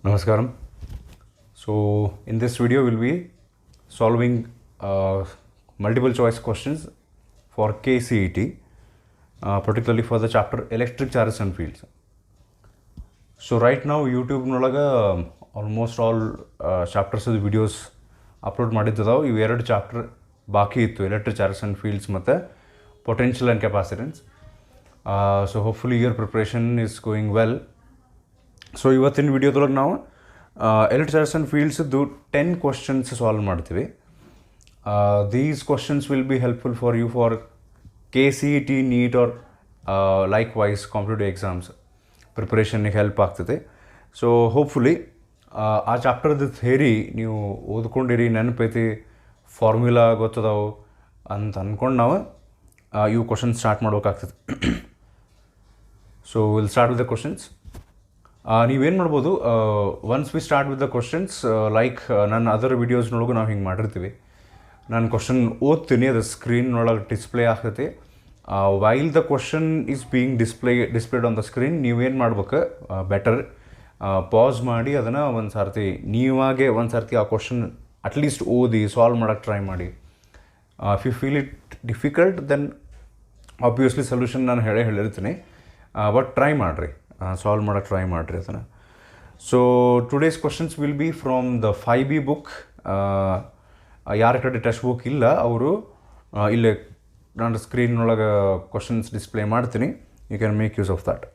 Namaskaram. So in this video we'll be solving multiple choice questions for KCET, particularly for the chapter Electric Charges and Fields. So right now YouTube nolaga almost all chapters of videos upload ಮಾಡಿದ್ದದಾವು. ಇವು ಎರಡು chapter ಬಾಕಿ ಇತ್ತು, electric charges and fields ಮತ್ತು potential and capacitance. So hopefully your preparation is going well. So ಇವತ್ತಿನ ವಿಡಿಯೋದೊಳಗೆ ನಾವು electric charges and ಫೀಲ್ಡ್ಸ್ದು 10 questions solve ಮಾಡ್ತೀವಿ. These questions will be helpful for you for KCET, NEET or likewise competitive exams ಪ್ರಿಪ್ರೇಷನ್ಗೆ help ಆಗ್ತದೆ. So hopefully ಆ ಚಾಪ್ಟರ್ದು theory ನೀವು ಓದ್ಕೊಂಡಿರಿ, ನೆನಪೈತಿ, ಫಾರ್ಮ್ಯುಲಾ ಗೊತ್ತದಾವು ಅಂತ ಅಂದ್ಕೊಂಡು ನಾವು ಇವು ಕ್ವಶನ್ಸ್ ಸ್ಟಾರ್ಟ್ ಮಾಡ್ಬೇಕಾಗ್ತದೆ. So will start with the questions. ನೀವೇನು ಮಾಡ್ಬೋದು, once we start with the questions, like ನನ್ನ ಅದರ್ ವೀಡಿಯೋಸ್ನೊಳಗೂ ನಾವು ಹಿಂಗೆ ಮಾಡಿರ್ತೀವಿ. ನಾನು ಕ್ವಶನ್ ಓದ್ತೀನಿ, ಅದು ಸ್ಕ್ರೀನ್ನೊಳಗೆ ಡಿಸ್ಪ್ಲೇ ಆಗ್ತೈತಿ. While the question is being displayed on the screen, ನೀವೇನು ಮಾಡ್ಬೇಕು, ಬೆಟರ್ ಪಾಸ್ ಮಾಡಿ ಅದನ್ನು ಒಂದು ಸರ್ತಿ ನೀವಾಗೆ ಒಂದು ಸರ್ತಿ ಆ ಕ್ವಶನ್ ಅಟ್ಲೀಸ್ಟ್ ಓದಿ ಸಾಲ್ವ್ ಮಾಡೋಕ್ಕೆ ಟ್ರೈ ಮಾಡಿ. If you feel it difficult then obviously solution ನಾನು ಹೇಳಿರ್ತೀನಿ, ಬಟ್ ಟ್ರೈ ಮಾಡಿರಿ, ಸಾಲ್ವ್ ಮಾಡೋಕ್ಕೆ ಟ್ರೈ ಮಾಡಿರಿ ಅದನ್ನು. So today's questions will be from the 5B book. ಯಾರ ಕಡೆ ಟೆಕ್ಸ್ಟ್ ಬುಕ್ ಇಲ್ಲ ಅವರು ಇಲ್ಲೇ ನಾನು ಸ್ಕ್ರೀನ್ನೊಳಗೆ ಕ್ವಶನ್ಸ್ ಡಿಸ್ಪ್ಲೇ ಮಾಡ್ತೀನಿ, you can make use of that.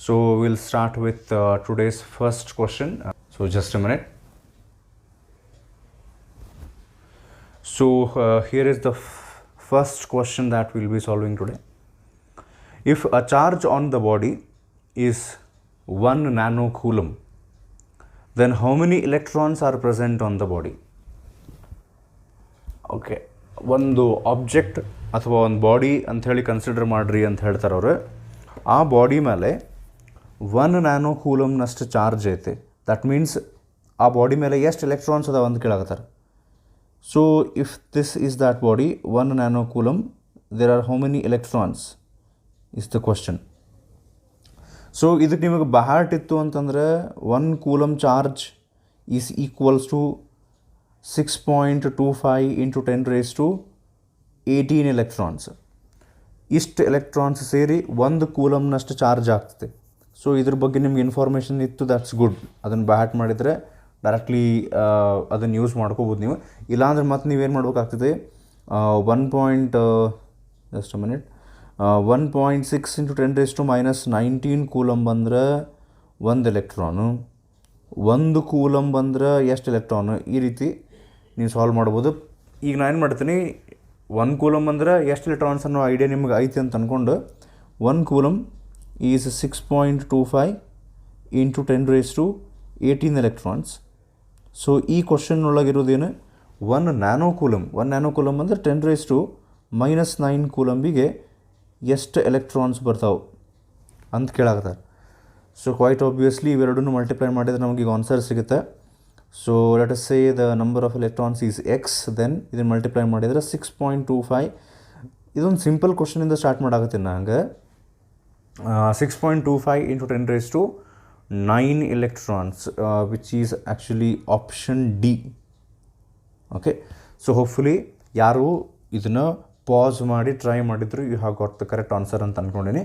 So will start with today's first question. So just a minute. So here is the first question that we'll be solving today. If a charge on the body is 1 nanocoulomb, then how many electrons are present on the body? Okay, ಒಂದು object ಅಥವಾ ಒಂದು body ಅಂಥೇಳಿ consider ಮಾಡಿರಿ ಅಂತ ಹೇಳ್ತಾರೆ ಅವರು. ಆ body ಮೇಲೆ 1 ನ್ಯಾನೋಕೂಲಮ್ನಷ್ಟು ಚಾರ್ಜ್ ಐತೆ. ದಟ್ ಮೀನ್ಸ್ ಆ ಬಾಡಿ ಮೇಲೆ ಎಷ್ಟು ಎಲೆಕ್ಟ್ರಾನ್ಸ್ ಅದಾವ ಅಂತ ಕೇಳಾಕತ್ತಾರೆ. So if this is that body, 1 nanocoulomb, there are how many electrons is the question. So ಇದಕ್ಕೆ ನಿಮಗೆ ಬಹಾಟ್ ಇತ್ತು ಅಂತಂದರೆ 1 coulomb charge is equals to 6.25 into 10⁻18 electrons. ಇಷ್ಟು ಎಲೆಕ್ಟ್ರಾನ್ಸ್ ಸೇರಿ 1 ಕೂಲಮ್ನಷ್ಟು ಚಾರ್ಜ್ ಆಗ್ತದೆ. ಸೊ ಇದ್ರ ಬಗ್ಗೆ ನಿಮ್ಗೆ ಇನ್ಫಾರ್ಮೇಷನ್ ಇತ್ತು, ದ್ಯಾಟ್ಸ್ ಗುಡ್. ಅದನ್ನು ಬಹಾಟ್ ಮಾಡಿದರೆ ಡೈರೆಕ್ಟ್ಲಿ ಅದನ್ನು ಯೂಸ್ ಮಾಡ್ಕೋಬೋದು ನೀವು. ಇಲ್ಲಾಂದ್ರೆ ಮತ್ತೆ ನೀವೇನು ಮಾಡ್ಬೇಕಾಗ್ತದೆ, 1.6 into 10⁻⁻19 ಕೂಲಮ್ ಬಂದ್ರೆ 1 ಎಲೆಕ್ಟ್ರಾನು, 1 ಕೂಲಮ್ ಬಂದ್ರೆ ಎಷ್ಟು ಎಲೆಕ್ಟ್ರಾನು, ಈ ರೀತಿ ನೀವು ಸಾಲ್ವ್ ಮಾಡ್ಬೋದು. ಈಗ ನಾನು ಏನು ಮಾಡ್ತೀನಿ, 1 ಕೂಲಮ್ ಅಂದ್ರೆ ಎಷ್ಟು ಎಲೆಕ್ಟ್ರಾನ್ಸ್ ಅನ್ನೋ ಐಡಿಯಾ ನಿಮ್ಗೆ ಐತಿ ಅಂತ ಅಂದ್ಕೊಂಡು 1 coulomb is 6.25 into 10⁻18 electrons. So ಈ ಕ್ವಶನ್ ಒಳಗಿರೋದೇನು, 1 ನ್ಯಾನೋಕೂಲಮ್ ಅಂದರೆ 10⁻⁻9 ಕೂಲಂಬಿಗೆ ಎಷ್ಟು ಎಲೆಕ್ಟ್ರಾನ್ಸ್ ಬರ್ತಾವೆ ಅಂತ ಕೇಳಾಕತ್ತಾರೆ. ಸೊ ಕ್ವೈಟ್ ಆಬ್ವಿಯಸ್ಲಿ ಇವೆರಡನ್ನು ಮಲ್ಟಿಪ್ಲೈ ಮಾಡಿದರೆ ನಮಗೆ ಈಗ ಆನ್ಸರ್ ಸಿಗುತ್ತೆ. So let us say the number of electrons is X, then ಇದನ್ನು ಮಲ್ಟಿಪ್ಲೈ ಮಾಡಿದರೆ 6.25. ಇದೊಂದು ಸಿಂಪಲ್ ಕ್ವಶನಿಂದ ಸ್ಟಾರ್ಟ್ ಮಾಡಾಕತ್ತೀನಿ ನಂಗೆ. 6.25 into 10⁻9 electrons, which is actually option D. Okay, so hopefully ಯಾರು ಇದನ್ನು ಪಾಸ್ ಮಾಡಿ ಟ್ರೈ ಮಾಡಿದ್ರು, you have got the correct answer ಅಂತ ಅಂದ್ಕೊಂಡಿನಿ.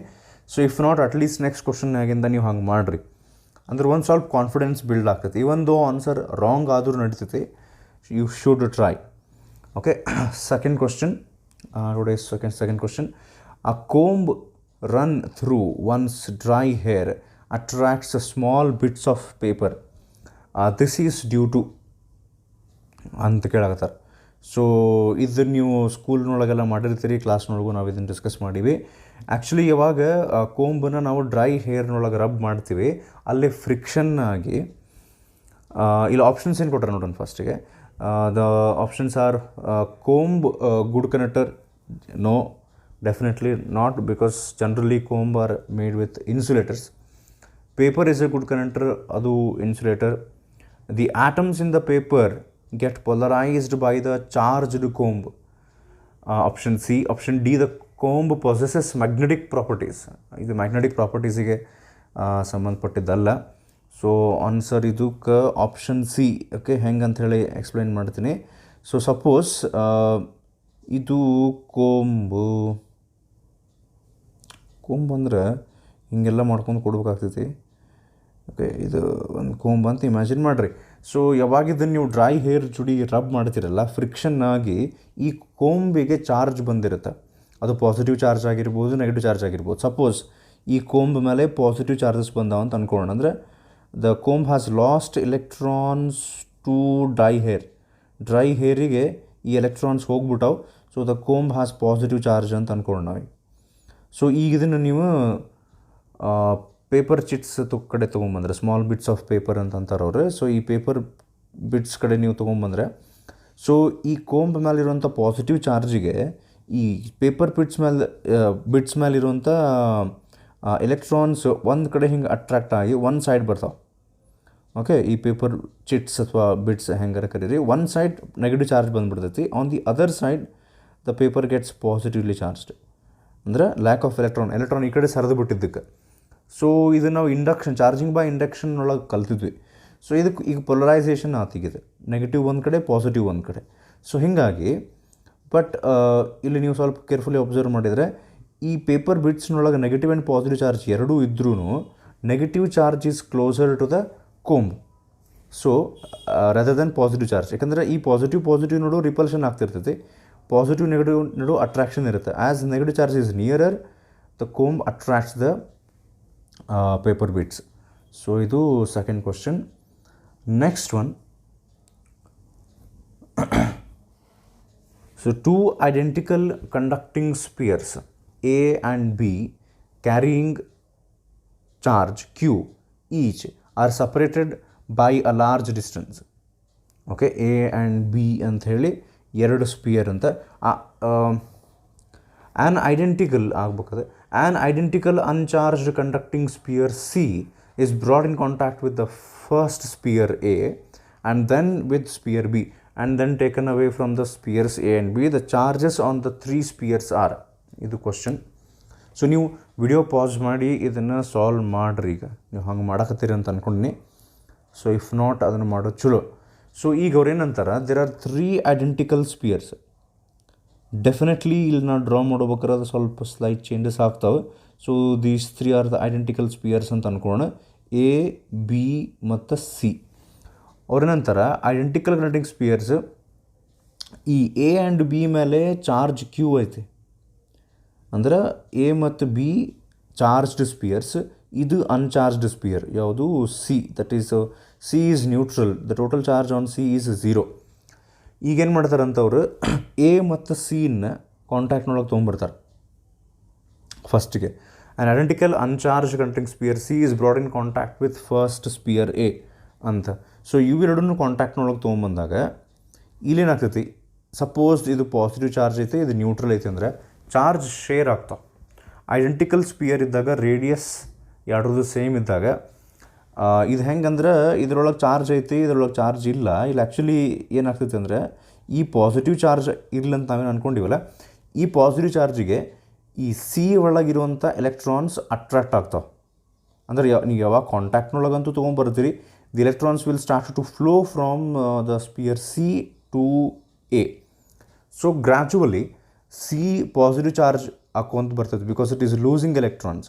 So if not at least next ಕ್ವಶನ್ನಾಗಿಂದ ನೀವು ಹಂಗೆ ಮಾಡಿರಿ ಅಂದ್ರೆ ಒಂದು ಸ್ವಲ್ಪ ಕಾನ್ಫಿಡೆನ್ಸ್ ಬಿಲ್ಡ್ ಆಗ್ತೈತಿ. ಇವನ್ ದೋ ಆನ್ಸರ್ ರಾಂಗ್ ಆದರೂ ನಡೀತೈತಿ, you should try. Okay, second question, today second question. A comb run through one's dry hair attracts small bits of paper. This is due to ಅಂತ ಕೇಳಾಕತ್ತಾರೆ. ಸೊ ಇದು ನೀವು ಸ್ಕೂಲ್ನೊಳಗೆಲ್ಲ ಮಾಡಿರ್ತೀರಿ, ಕ್ಲಾಸ್ನೊಳಗೂ ನಾವು ಇದನ್ನು ಡಿಸ್ಕಸ್ ಮಾಡೀವಿ. ಆ್ಯಕ್ಚುಲಿ ಯಾವಾಗ ಕೋಂಬನ್ನು ನಾವು ಡ್ರೈ ಹೇರ್ನೊಳಗೆ ರಬ್ ಮಾಡ್ತೀವಿ, ಅಲ್ಲಿ ಫ್ರಿಕ್ಷನ್ ಆಗಿ ಇಲ್ಲಿ ಆಪ್ಷನ್ಸ್ ಏನು ಕೊಟ್ಟಾರೆ ನೋಡೋಣ. ಫಸ್ಟಿಗೆ the options are comb good conductor, no, definitely not, because generally comb are made with insulators. Paper is a good conductor, adu insulator. The atoms in the paper get polarized by the charged comb. Option C. Option D, the comb possesses magnetic properties. Idu magnetic properties ige ಸಂಬಂಧಪಟ್ಟಿದ್ದಲ್ಲ. So answer ಇದಕ್ಕೆ option C. Okay, ಹೆಂಗೆ ಅಂಥೇಳಿ explain ಮಾಡ್ತೀನಿ. So suppose ಇದು ಕೊಂಬು ಅಂದ್ರೆ ಹಿಂಗೆಲ್ಲ ಮಾಡ್ಕೊಂಡು ಕೊಡ್ಬೇಕಾಗ್ತೈತಿ. ಓಕೆ, ಇದು ಒಂದು ಕೊಂಬು ಅಂತ ಇಮ್ಯಾಜಿನ್ ಮಾಡಿರಿ. ಸೊ ಯಾವಾಗಿದ್ದನ್ನು ನೀವು ಡ್ರೈ ಹೇರ್ ಜುಡಿ ರಬ್ ಮಾಡ್ತೀರಲ್ಲ, ಫ್ರಿಕ್ಷನ್ ಆಗಿ ಈ ಕೊಂಬಿಗೆ ಚಾರ್ಜ್ ಬಂದಿರುತ್ತೆ. ಅದು ಪಾಸಿಟಿವ್ ಚಾರ್ಜ್ ಆಗಿರ್ಬೋದು, ನೆಗೆಟಿವ್ ಚಾರ್ಜ್ ಆಗಿರ್ಬೋದು. ಸಪೋಸ್ ಈ ಕೊಂಬ್ ಮೇಲೆ ಪಾಸಿಟಿವ್ ಚಾರ್ಜಸ್ ಬಂದಾವ ಅಂತ ಅಂದ್ಕೊಳ್ಳೋಣ. ಅಂದರೆ the comb has lost electrons to dry ಹೇರಿಗೆ ಈ ಎಲೆಕ್ಟ್ರಾನ್ಸ್ ಹೋಗ್ಬಿಟ್ಟವು. So the comb has positive charge ಅಂತ ಅಂದ್ಕೊಳ್ಳೋಣ ನಾವು. ಸೊ ಈಗ ಇದನ್ನು ನೀವು ಪೇಪರ್ ಚಿಟ್ಸ್ ಕಡೆ ತೊಗೊಂಬಂದ್ರೆ, ಸ್ಮಾಲ್ ಬಿಟ್ಸ್ ಆಫ್ ಪೇಪರ್ ಅಂತ ಅಂತಾರೆ ಅವರು. ಸೊ ಈ ಪೇಪರ್ ಬಿಟ್ಸ್ ಕಡೆ ನೀವು ತೊಗೊಂಬಂದ್ರೆ, ಸೊ ಈ ಕೊಂಬ್ ಮೇಲಿರುವಂಥ ಪಾಸಿಟಿವ್ ಚಾರ್ಜಿಗೆ ಈ ಪೇಪರ್ ಬಿಟ್ಸ್ ಮೇಲಿರುವಂಥ ಎಲೆಕ್ಟ್ರಾನ್ಸ್ ಒಂದು ಕಡೆ ಹಿಂಗೆ ಅಟ್ರಾಕ್ಟ್ ಆಗಿ ಒಂದು ಸೈಡ್ ಬರ್ತಾವೆ. ಓಕೆ, ಈ ಪೇಪರ್ ಚಿಟ್ಸ್ ಅಥವಾ ಬಿಟ್ಸ್ ಹೆಂಗಾರ ಕರೀರಿ, ಒನ್ ಸೈಡ್ ನೆಗೆಟಿವ್ ಚಾರ್ಜ್ ಬಂದುಬಿಡ್ತೈತಿ. On the other side the paper gets positively charged. ಅಂದರೆ ಲ್ಯಾಕ್ ಆಫ್ ಎಲೆಕ್ಟ್ರಾನ್ ಈ ಕಡೆ ಸರಿದು ಬಿಟ್ಟಿದ್ದಕ್ಕೆ. ಸೊ ಇದು ನಾವು ಚಾರ್ಜಿಂಗ್ ಬೈ ಇಂಡಕ್ಷನ್ ಒಳಗೆ ಕಲ್ತಿದ್ವಿ. ಸೊ ಇದಕ್ಕೆ ಈಗ ಪೊಲರೈಸೇಷನ್ ಆತಿಗಿದೆ, ನೆಗೆಟಿವ್ ಒಂದು ಕಡೆ, ಪಾಸಿಟಿವ್ ಒಂದು ಕಡೆ. ಸೊ ಹೀಗಾಗಿ ಬಟ್ ಇಲ್ಲಿ ನೀವು ಸ್ವಲ್ಪ ಕೇರ್ಫುಲಿ ಅಬ್ಸರ್ವ್ ಮಾಡಿದರೆ, ಈ ಪೇಪರ್ ಬಿಟ್ಸ್ನೊಳಗೆ ನೆಗೆಟಿವ್ ಆ್ಯಂಡ್ ಪಾಸಿಟಿವ್ ಚಾರ್ಜ್ ಎರಡೂ ಇದ್ರೂ negative charge is closer to the comb. So rather than positive charge. ಯಾಕಂದರೆ ಈ ಪಾಸಿಟಿವ್ ನೋಡು ರಿಪಲ್ಷನ್ ಆಗ್ತಿರ್ತೈತಿ, ಪಾಸಿಟಿವ್ ನೆಗೆಟಿವ್ ನಡು ಅಟ್ರಾಕ್ಷನ್ ಇರುತ್ತೆ. As negative charge is nearer the comb attracts the paper bits. So ಇದು second question. Next one. So two identical conducting spheres A and B carrying charge Q each are separated by a large distance. Okay, A and B ಅಂತ ಹೇಳಿ ಎರಡು sphere ಅಂತ. An identical ಆಗ್ಬೇಕಾದ್ರೆ, an identical uncharged conducting sphere C is brought in contact with the first sphere A and then with sphere B and then taken away from the spheres A and B. The charges on the three spheres are. ಇದು question. So ನೀವು video pause ಮಾಡಿ ಇದನ್ನು solve ಮಾಡಿರಿ. ಈಗ ನೀವು ಹಂಗೆ ಮಾಡಕತ್ತೀರಿ ಅಂತ ಅಂದ್ಕೊಂಡಿನಿ. ಸೊ ಇಫ್ ನಾಟ್ ಅದನ್ನು ಮಾಡೋದು ಚಲೋ. ಸೊ ಈಗ ಅವ್ರು ಏನಂತಾರೆ, there are 3 identical spheres. Definitely ಇಲ್ಲಿ ನಾವು ಡ್ರಾ ಮಾಡ್ಬೇಕಾದ್ರೆ ಅದು ಸ್ವಲ್ಪ ಸ್ಲೈಟ್ ಚೇಂಜಸ್ ಆಗ್ತಾವೆ. So these 3 are the identical spheres ಅಂತ ಅಂದ್ಕೊಳ್ಳೋಣ, A, B ಮತ್ತು C. ಅವ್ರೇನಂತಾರೆ, ಐಡೆಂಟಿಕಲ್ ಕಂಡಕ್ಟಿಂಗ್ ಸ್ಪಿಯರ್ಸ್ ಈ A ಆ್ಯಂಡ್ B ಮೇಲೆ ಚಾರ್ಜ್ Q ಐತಿ. ಅಂದ್ರೆ ಎ ಮತ್ತು ಬಿ ಚಾರ್ಜ್ಡ್ ಸ್ಪಿಯರ್ಸ್, ಇದು ಅನ್ಚಾರ್ಜ್ಡ್ ಸ್ಪಿಯರ್ ಯಾವುದು C. That is C is neutral. The total charge on C is 0. ಈಗೇನು ಮಾಡ್ತಾರಂತವ್ರು, ಎ ಮತ್ತು ಸಿನ ಕಾಂಟ್ಯಾಕ್ಟ್ನೊಳಗೆ ತೊಗೊಂಬರ್ತಾರೆ ಫಸ್ಟಿಗೆ. An identical uncharged conducting sphere C is brought in contact with first sphere A ಅಂತ. ಸೊ ಇವೆರಡನ್ನೂ ಕಾಂಟ್ಯಾಕ್ಟ್ನೊಳಗೆ ತೊಗೊಂಬಂದಾಗ ಇಲ್ಲೇನಾಗ್ತೈತಿ, ಸಪೋಸ್ ಇದು ಪಾಸಿಟಿವ್ ಚಾರ್ಜ್ ಐತೆ, ಇದು ನ್ಯೂಟ್ರಲ್ ಐತೆ ಅಂದರೆ ಚಾರ್ಜ್ ಶೇರ್ ಆಗ್ತಾವೆ. ಐಡೆಂಟಿಕಲ್ ಸ್ಪಿಯರ್ ಇದ್ದಾಗ ರೇಡಿಯಸ್ ಎರಡರದ್ದು ಸೇಮ್ ಇದ್ದಾಗ ಇದು ಹೆಂಗಂದ್ರೆ ಇದರೊಳಗೆ ಚಾರ್ಜ್ ಐತಿ, ಇದರೊಳಗೆ ಚಾರ್ಜ್ ಇಲ್ಲ. ಇಲ್ಲಿ ಆ್ಯಕ್ಚುಲಿ ಏನಾಗ್ತೈತೆ ಅಂದರೆ, ಈ ಪಾಸಿಟಿವ್ ಚಾರ್ಜ್ ಇರ್ಲಂತ ನಾವೇನು ಅಂದ್ಕೊಂಡಿವಲ್ಲ, ಈ ಪಾಸಿಟಿವ್ ಚಾರ್ಜಿಗೆ ಈ ಸಿ ಒಳಗಿರುವಂಥ ಎಲೆಕ್ಟ್ರಾನ್ಸ್ ಅಟ್ರಾಕ್ಟ್ ಆಗ್ತಾವೆ. ಅಂದರೆ ನೀವು ಯಾವಾಗ ಕಾಂಟ್ಯಾಕ್ಟ್ನೊಳಗಂತೂ ತೊಗೊಂಬರ್ತೀರಿ, the electrons will start to flow from the sphere C to A. So gradually C positive charge ಹಾಕೊಂತ ಬರ್ತೈತೆ, because it is losing electrons.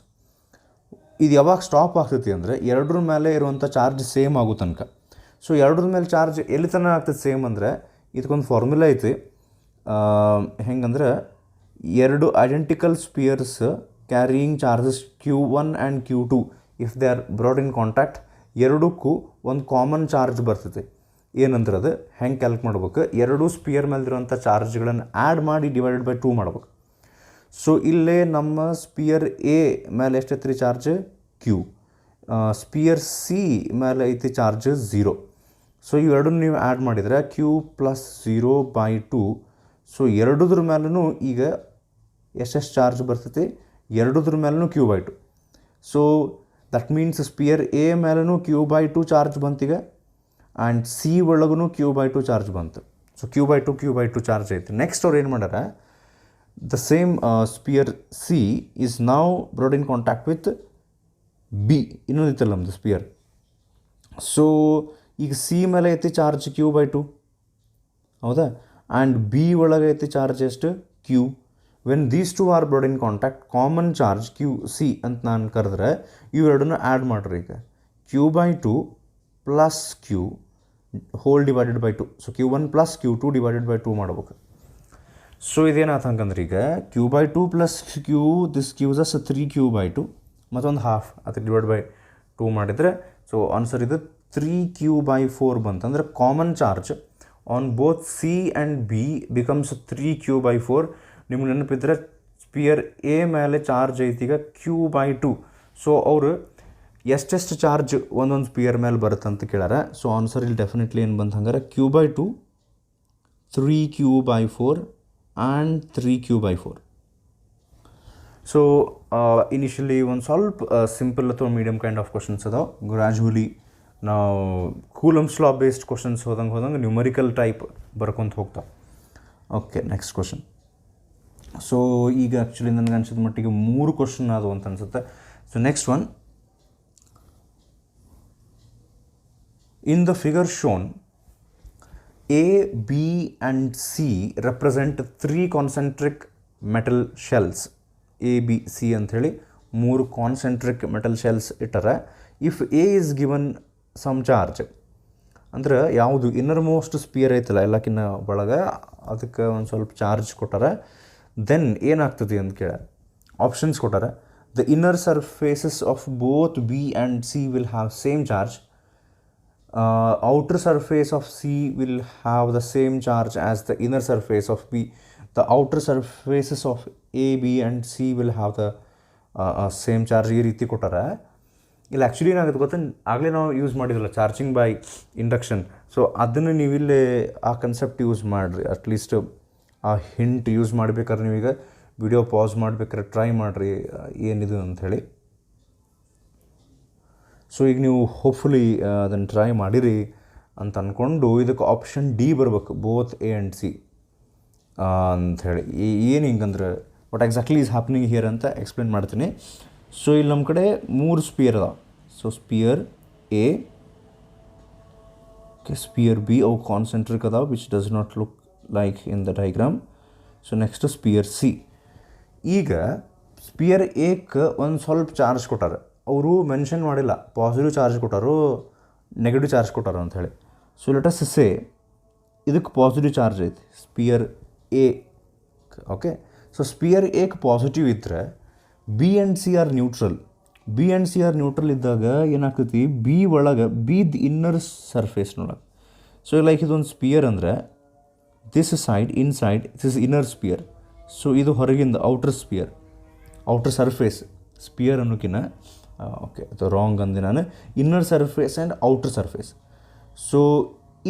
ಇದು ಯಾವಾಗ ಸ್ಟಾಪ್ ಆಗ್ತೈತಿ ಅಂದರೆ, ಎರಡರ ಮೇಲೆ ಇರುವಂಥ ಚಾರ್ಜ್ ಸೇಮ್ ಆಗೋ ತನಕ. ಸೊ ಎರಡರ ಮೇಲೆ ಚಾರ್ಜ್ ಎಲ್ಲಿ ತನಕ ಆಗ್ತದೆ ಸೇಮ್ ಅಂದರೆ, ಇದಕ್ಕೊಂದು ಫಾರ್ಮುಲಾ ಐತಿ. ಹೆಂಗಂದ್ರೆ, ಎರಡು identical spheres carrying charges Q1 and Q2 if they are brought in contact, ಎರಡಕ್ಕೂ ಒಂದು ಕಾಮನ್ ಚಾರ್ಜ್ ಬರ್ತೈತಿ. ಏನಂದ್ರೆ ಅದು ಹೆಂಗೆ ಕ್ಯಾಲ್ಕ್ ಮಾಡ್ಬೇಕು, ಎರಡೂ ಸ್ಪಿಯರ್ ಮೇಲಿರುವಂಥ ಚಾರ್ಜ್ಗಳನ್ನು ಆ್ಯಡ್ ಮಾಡಿ ಡಿವೈಡೆಡ್ ಬೈ 2 ಮಾಡ್ಬೇಕು. ಸೊ ಇಲ್ಲೇ ನಮ್ಮ ಸ್ಪಿಯರ್ ಎ ಮೇಲೆ ಎಷ್ಟೈತೆ ರೀ ಚಾರ್ಜ್ Q, ಸ್ಪಿಯರ್ ಸಿ ಮೇಲೆ ಐತಿ ಚಾರ್ಜ್ 0. ಸೊ ಇವೆರಡನ್ನೂ ನೀವು ಆ್ಯಡ್ ಮಾಡಿದರೆ Q + 0/2. ಸೊ ಎರಡದ್ರ ಮೇಲೂ ಈಗ ಎಷ್ಟೆಷ್ಟು ಚಾರ್ಜ್ ಬರ್ತೈತಿ, ಎರಡದ್ರ ಮೇಲೂ Q/2. So that means sphere A ಮೇಲೂ Q/2 ಚಾರ್ಜ್ ಬಂತೀಗ, ಆ್ಯಂಡ್ ಸಿ ಒಳಗೂ Q/2 ಚಾರ್ಜ್ ಬಂತು. ಸೊ Q/2 ಚಾರ್ಜ್ ಐತೆ. ನೆಕ್ಸ್ಟ್ ಅವ್ರು ಏನು ಮಾಡ್ಯಾರ, the same sphere C is now brought in contact with B. ಇನ್ನೊಂದಿತ್ತಲ್ಲ ನಮ್ಮದು ಸ್ಪಿಯರ್, ಸೊ ಈಗ ಸಿ ಮೇಲೆ ಐತಿ ಚಾರ್ಜ್ Q/2 ಹೌದಾ, ಆ್ಯಂಡ್ ಬಿ ಒಳಗೆ ಐತಿ ಚಾರ್ಜ್ ಎಷ್ಟು Q. When these two are brought in contact common charge QC ಅಂತ ನಾನು ಕರೆದ್ರೆ ಇವೆರಡನ್ನ ಆ್ಯಡ್ ಮಾಡ್ರಿ. ಈಗ Q/2 plus Q whole divided by 2. So Q1 plus Q2 divided by 2 ಮಾಡ್ಬೇಕು. ಸೊ ಇದೇನಾಯ್ತು ಹಂಗಂದ್ರೆ ಈಗ Q/2 plus Q this gives us 3Q/2 ಮತ್ತೊಂದು ಹಾಫ್ ಅದಕ್ಕೆ ಡಿವೈಡ್ ಬೈ 2 ಮಾಡಿದರೆ ಸೊ ಆನ್ಸರ್ ಇದು 3Q/4 ಬಂತಂದ್ರೆ common charge on both C and B becomes 3Q/4. ನಿಮ್ಗೆ ನೆನಪಿದ್ರೆ ಸ್ಪಿಯರ್ ಎ ಮೇಲೆ ಚಾರ್ಜ್ ಐತಿ ಈಗ Q/2. ಸೊ ಅವರು ಎಷ್ಟೆಷ್ಟು ಚಾರ್ಜ್ ಒಂದೊಂದು ಸ್ಪಿಯರ್ ಮೇಲೆ ಬರುತ್ತೆ ಅಂತ ಕೇಳ್ಯಾರ. ಸೊ ಆನ್ಸರ್ ಇಲ್ಲಿ ಡೆಫಿನೆಟ್ಲಿ ಏನು ಬಂತು ಹಂಗಾರೆ Q/2 3Q/4 and 3Q/4. So initially ಒಂದು ಸ್ವಲ್ಪ ಸಿಂಪಲ್ ಅಥವಾ ಮೀಡಿಯಮ್ ಕೈಂಡ್ ಆಫ್ ಕ್ವಶನ್ಸ್ ಅದಾವೆ. ಗ್ರ್ಯಾಜುವಲಿ ನಾವು ಕೂಲಮ್ಸ್ ಲಾ ಬೇಸ್ಡ್ ಕ್ವಶನ್ಸ್ ಹೋದಂಗೆ ನ್ಯೂಮರಿಕಲ್ ಟೈಪ್ ಬರ್ಕೊತ ಹೋಗ್ತಾವೆ. Okay, next question. ಸೊ ಈಗ ಆ್ಯಕ್ಚುಲಿ ನನಗೆ ಅನ್ಸಿದ ಮಟ್ಟಿಗೆ 3 ಕ್ವಶನ್ ಅದು ಅಂತ ಅನ್ಸುತ್ತೆ. So next one, in the figure shown A, B and C represent 3 concentric metal shells. A, B, C ಅಂಥೇಳಿ 3 ಕಾನ್ಸೆಂಟ್ರಿಕ್ ಮೆಟಲ್ ಶೆಲ್ಸ್ ಇಟ್ಟರೆ if A is given some charge ಅಂದ್ರೆ ಯಾವುದು ಇನ್ನರ್ ಮೋಸ್ಟ್ ಸ್ಪಿಯರ್ ಐತಲ್ಲ ಎಲ್ಲಕ್ಕಿನ್ನ ಒಳಗೆ ಅದಕ್ಕೆ ಒಂದು ಸ್ವಲ್ಪ ಚಾರ್ಜ್ ಕೊಟ್ಟಾರೆ, ದೆನ್ ಏನಾಗ್ತದೆ ಅಂತ ಕೇಳ ಆಪ್ಷನ್ಸ್ ಕೊಟ್ಟಾರೆ. The inner surfaces of both B and C will have same charge. Outer surface of C will have the same charge as the inner surface of B. The outer surfaces of A, B and C will have the same charge. ಈ ರೀತಿ ಕೊಟ್ಟಾರೆ. ಇಲ್ಲಿ actually ಏನಾಗುತ್ತೆ ಗೊತ್ತಾ, ಆಗಲೇ ನಾವು use ಮಾಡಿದ್ರಲ್ಲ charging by induction. So ಅದನ್ನು ನೀವಿಲ್ಲಿ ಆ ಕನ್ಸೆಪ್ಟ್ ಯೂಸ್ ಮಾಡಿರಿ. ಅಟ್ಲೀಸ್ಟ್ ಆ ಹಿಂಟ್ ಯೂಸ್ ಮಾಡ್ಬೇಕಾದ್ರೆ ನೀವೀಗ ವಿಡಿಯೋ ಪಾಸ್ ಮಾಡ್ಬೇಕಾದ್ರೆ ಟ್ರೈ ಮಾಡಿರಿ ಏನಿದು ಅಂಥೇಳಿ. ಸೊ ಈಗ ನೀವು ಹೋಪ್ಫುಲಿ ಅದನ್ನು ಟ್ರೈ ಮಾಡಿರಿ ಅಂತ ಅಂದ್ಕೊಂಡು ಇದಕ್ಕೆ ಆಪ್ಷನ್ ಡಿ ಬರಬೇಕು, ಬೋತ್ ಎ ಆ್ಯಂಡ್ ಸಿ ಅಂಥೇಳಿ. ಏನು ಹಿಂಗಂದ್ರೆ what exactly is happening here ಅಂತ ಎಕ್ಸ್ಪ್ಲೇನ್ ಮಾಡ್ತೀನಿ. ಸೊ ಇಲ್ಲಿ ನಮ್ಮ ಕಡೆ 3 ಸ್ಪಿಯರ್ ಅದಾವೆ. So sphere A, sphere B ಅವು ಕಾನ್ಸೆಂಟ್ರಿಕ್ ಅದಾವೆ which does not look like in the diagram. So next sphere C. ಈಗ ಸ್ಪಿಯರ್ ಎಕ್ಕೆ ಒಂದು ಸ್ವಲ್ಪ ಚಾರ್ಜ್ ಕೊಟ್ಟಾರೆ, ಅವರು ಮೆನ್ಷನ್ ಮಾಡಿಲ್ಲ ಪಾಸಿಟಿವ್ ಚಾರ್ಜ್ ಕೊಟ್ಟಾರೋ ನೆಗೆಟಿವ್ ಚಾರ್ಜ್ ಕೊಟ್ಟಾರೋ ಅಂಥೇಳಿ. ಸೊ ಲೆಟ್ ಅಸ್ ಸೇ ಇದಕ್ಕೆ ಪಾಸಿಟಿವ್ ಚಾರ್ಜ್ ಐತಿ sphere A. Okay, so sphere ಎಕ್ಕೆ ಪಾಸಿಟಿವ್ ಇದ್ದರೆ B and C are neutral. B and C are neutral ಇದ್ದಾಗ ಏನಾಗ್ತೈತಿ, ಬಿ ಒಳಗೆ ಬಿದ್ ಇನ್ನರ್ ಸರ್ಫೇಸ್ನೊಳಗೆ. ಸೊ ಲೈಕ್ ಇದೊಂದು ಸ್ಪಿಯರ್ ಅಂದರೆ this side inside this inner sphere. So ಇದು ಹೊರಗಿಂದ outer sphere, outer surface. Sphere ಅನ್ನೋಕ್ಕಿಂತ ಓಕೆ ಅದು ರಾಂಗ್ ಅಂದೆ ನಾನು. Inner surface and outer surface. So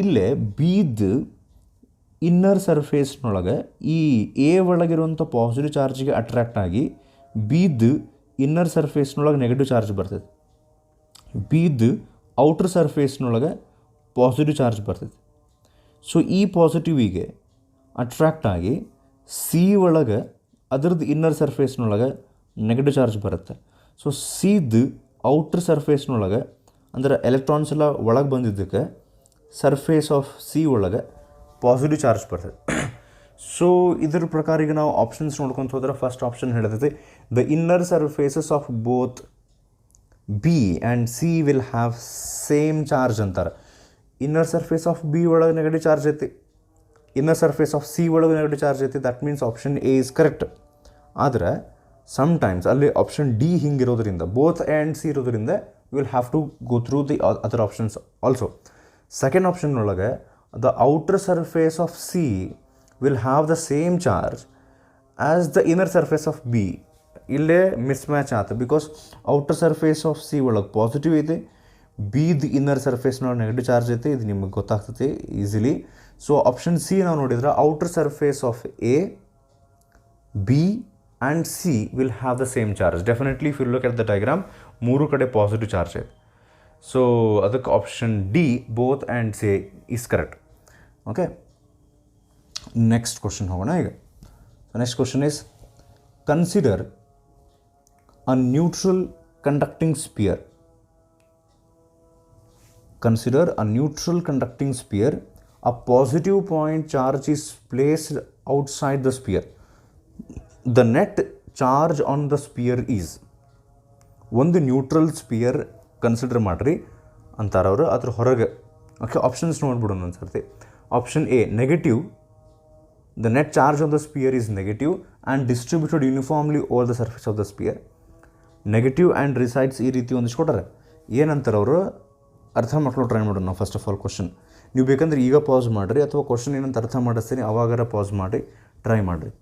ಇಲ್ಲೇ ಬಿದ್ದು ಇನ್ನರ್ ಸರ್ಫೇಸ್ನೊಳಗೆ ಈ ಎ ಒಳಗಿರುವಂಥ ಪಾಸಿಟಿವ್ ಚಾರ್ಜಿಗೆ ಅಟ್ರ್ಯಾಕ್ಟ್ ಆಗಿ ಬಿದ್ದು ಇನ್ನರ್ ಸರ್ಫೇಸ್ನೊಳಗೆ ನೆಗೆಟಿವ್ ಚಾರ್ಜ್ ಬರ್ತೈತೆ. ಬಿದ್ದು ಔಟರ್ ಸರ್ಫೇಸ್ನೊಳಗೆ ಪಾಸಿಟಿವ್ ಚಾರ್ಜ್ ಬರ್ತೈತೆ. ಸೊ ಈ ಪಾಸಿಟಿವಿಗೆ ಅಟ್ರ್ಯಾಕ್ಟ್ ಆಗಿ ಸಿ ಒಳಗೆ ಅದರದ್ದು ಇನ್ನರ್ ಸರ್ಫೇಸ್ನೊಳಗೆ ನೆಗೆಟಿವ್ ಚಾರ್ಜ್ ಬರುತ್ತೆ. ಸೊ ಸಿದು ಔಟ್ರ್ ಸರ್ಫೇಸ್ನೊಳಗೆ ಅಂದ್ರೆ ಎಲೆಕ್ಟ್ರಾನ್ಸ್ ಎಲ್ಲ ಒಳಗೆ ಬಂದಿದ್ದಕ್ಕೆ ಸರ್ಫೇಸ್ ಆಫ್ ಸಿ ಒಳಗೆ ಪಾಸಿಟಿವ್ ಚಾರ್ಜ್ ಬರ್ತದೆ. ಸೊ ಇದ್ರ ಪ್ರಕಾರ ಈಗ ನಾವು ಆಪ್ಷನ್ಸ್ ನೋಡ್ಕೊತ ಹೋದ್ರೆ ಫಸ್ಟ್ ಆಪ್ಷನ್ ಹೇಳ್ತೈತಿ the inner surfaces of both B and C will have same charge ಅಂತಾರೆ. ಇನ್ನರ್ ಸರ್ಫೇಸ್ ಆಫ್ ಬಿ ಒಳಗೆ ನೆಗೆಟಿವ್ ಚಾರ್ಜ್ ಐತಿ, ಇನ್ನರ್ ಸರ್ಫೇಸ್ ಆಫ್ ಸಿ ಒಳಗೆ ನೆಗೆಟಿವ್ ಚಾರ್ಜ್ ಐತಿ. That means option A is correct. ಆದರೆ sometimes ಅಲ್ಲಿ option D ಹಿಂಗಿರೋದ್ರಿಂದ both A and C ಇರೋದ್ರಿಂದ you will have to go through the other options also. Second option ಒಳಗೆ the outer surface of C will have the same charge as the inner surface of B. ಇಲ್ಲೇ mismatch ಆಯ್ತು. Because outer surface of C ಒಳಗೆ positive ಐತಿ, ಬಿದು inner ಸರ್ಫೇಸ್ನೊಳಗೆ negative charge ಐತಿ. ಇದು ನಿಮಗೆ ಗೊತ್ತಾಗ್ತೈತಿ ಈಸಿಲಿ. ಸೊ ಆಪ್ಷನ್ ಸಿ ನಾವು ನೋಡಿದ್ರೆ outer surface of A, B and C will have the same charge. Definitely if you look at the diagram ಮೂರು ಕಡೆ ಪಾಸಿಟಿವ್ ಚಾರ್ಜ್ ಐತೆ. ಸೊ ಅದಕ್ಕೆ option D both and C is correct. Okay, next question ಹೋಗೋಣ ಈಗ. Next question is consider a neutral conducting sphere consider a neutral conducting sphere, a positive point charge is placed outside the spear, the net charge on the spear is. ಒಂದು neutral spear consider ಮಾಡಿರಿ ಅಂತಾರವರು, ಅದ್ರ ಹೊರಗೆ. Okay, options ನೋಡ್ಬಿಡೋಣ ಒಂದು ಸರ್ತಿ. Option A negative, the net charge on the spear is negative and distributed uniformly over the surface of the spear. Negative and resides ಈ ರೀತಿ ಒಂದಿಷ್ಟು ಕೊಟ್ಟಾರೆ. ಏನಂತಾರೆ ಅವರು ಅರ್ಥ ಮಾಡ್ಕೊಂಡು ಟ್ರೈ ಮಾಡೋಣ ನಾವು. ಫಸ್ಟ್ ಆಫ್ ಆಲ್ ಕ್ವಶನ್ ನೀವು ಬೇಕಂದ್ರೆ ಈಗ ಪಾಸ್ ಮಾಡಿರಿ, ಅಥವಾ ಕ್ವಶನ್ ಏನಂತ ಅರ್ಥ ಮಾಡಿಸ್ತೀನಿ ಅವಾಗಾರ ಪಾಸ್ ಮಾಡಿ ಟ್ರೈ ಮಾಡಿರಿ.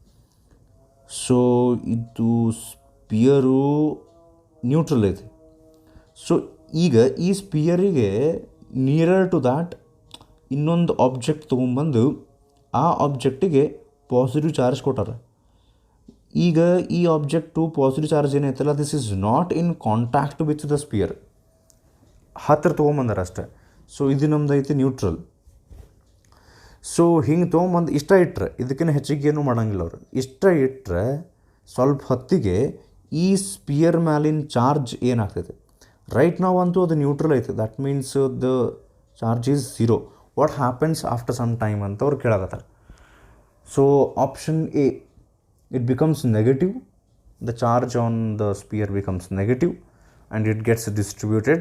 ಸೊ ಇದು ಸ್ಪಿಯರು ನ್ಯೂಟ್ರಲ್ ಐತಿ. ಸೊ ಈಗ ಈ ಸ್ಪಿಯರಿಗೆ ನಿಯರರ್ ಟು ದ್ಯಾಟ್ ಇನ್ನೊಂದು ಆಬ್ಜೆಕ್ಟ್ ತೊಗೊಂಬಂದು ಆ ಆಬ್ಜೆಕ್ಟಿಗೆ ಪಾಸಿಟಿವ್ ಚಾರ್ಜ್ ಕೊಟ್ಟಾರೆ. ಈಗ ಈ ಆಬ್ಜೆಕ್ಟು ಪಾಸಿಟಿವ್ ಚಾರ್ಜ್ ಏನೈತಲ್ಲ, this is not in contact with the spear, ಹತ್ತಿರ ತೊಗೊಂಬಂದಾರ ಅಷ್ಟೇ. ಸೊ ಇದು ನಮ್ದು ಐತಿ ನ್ಯೂಟ್ರಲ್. ಸೊ ಹಿಂಗೆ ತೊಗೊಂಬಂದು ಇಷ್ಟ ಇಟ್ಟರೆ, ಇದಕ್ಕಿಂತ ಹೆಚ್ಚಿಗೆ ಏನೂ ಮಾಡೋಂಗಿಲ್ಲ ಅವರು. ಇಷ್ಟ ಇಟ್ಟರೆ ಸ್ವಲ್ಪ ಹೊತ್ತಿಗೆ ಈ ಸ್ಪಿಯರ್ ಮ್ಯಾಲಿನ ಚಾರ್ಜ್ ಏನಾಗ್ತೈತೆ, ರೈಟ್ ನಾವು ಅಂತೂ ಅದು ನ್ಯೂಟ್ರಲ್ ಐತೆ, that means the charge is zero. What happens after some time ಅಂತ ಅವ್ರು ಕೇಳಾಕತ್ತಾರೆ. So option A, it becomes negative, the charge on the sphere becomes negative and it gets distributed